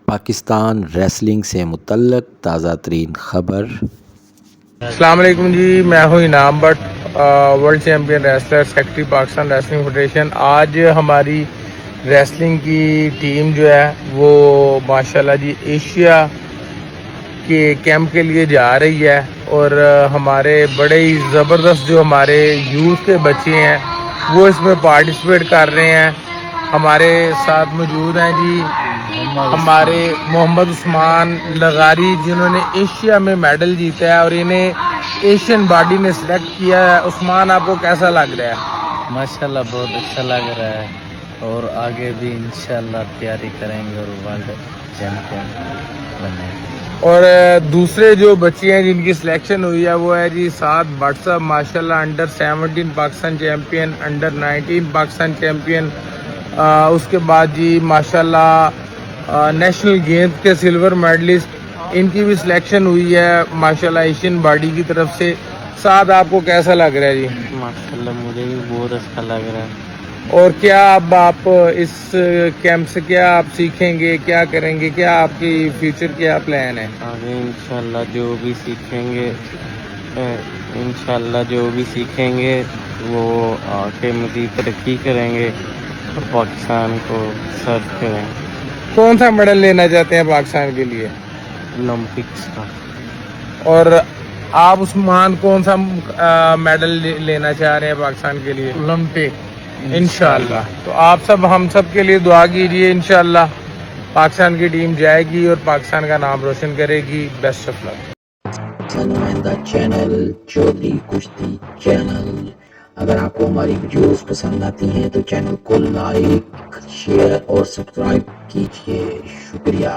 Pakistan wrestling سے متعلق تازہ ترین خبر۔ السلام علیکم جی، میں ہوں انعام but, world champion wrestler, secretary Pakistan wrestling federation. آج ہماری ریسلنگ کی ٹیم جو ہے وہ ماشاءاللہ جی ایشیا کے کیمپ کے لیے جا رہی ہے، اور ہمارے بڑے ہی زبردست جو ہمارے یوتھ کے بچے ہیں وہ اس میں پارٹیسپیٹ کر رہے ہیں۔ ہمارے ساتھ موجود ہیں جی ہمارے محمد عثمان لغاری، جنہوں نے ایشیا میں میڈل جیتا ہے اور انہیں ایشین باڈی نے سلیکٹ کیا ہے۔ عثمان، آپ کو کیسا لگ رہا ہے؟ ماشاءاللہ بہت اچھا لگ رہا ہے، اور آگے بھی انشاءاللہ تیاری کریں گے اور ورلڈ چیمپئن بنیں گے۔ اور دوسرے جو بچے ہیں جن کی سلیکشن ہوئی ہے وہ ہے جی سعد بٹ صاحب، ماشاءاللہ under 17 Pakistan champion, under 19 Pakistan champion. اس کے بعد جی ماشاءاللہ نیشنل گیمز کے سلور میڈلسٹ، ان کی بھی سلیکشن ہوئی ہے ماشاءاللہ ایشین باڈی کی طرف سے۔ سعد، آپ کو کیسا لگ رہا ہے جی؟ ماشاءاللہ مجھے بھی بہت اچھا لگ رہا ہے۔ اور کیا اب آپ اس کیمپ سے کیا آپ سیکھیں گے، کیا کریں گے، کیا آپ کی فیوچر کیا پلان ہے؟ آگے انشاءاللہ جو بھی سیکھیں گے وہ آگے مزید ترقی کریں گے اور پاکستان کو سرو کریں گے کون سا میڈل لینا چاہتے ہیں پاکستان کے لیے؟ اولمپکس کا۔ اور آپ عثمان کون سا میڈل لینا چاہ رہے ہیں پاکستان کے لیے؟ اولمپک انشاءاللہ۔ تو آپ سب ہم سب کے لیے دعا کیجیے، انشاءاللہ پاکستان کی ٹیم جائے گی اور پاکستان کا نام روشن کرے گی۔ بیسٹ آف لک۔ نمائندہ چینل چودھری کشتی چینل۔ اگر آپ کو ہماری ویڈیوز پسند آتی ہیں تو چینل کو لائک، شیئر اور سبسکرائب کیجیے۔ شکریہ۔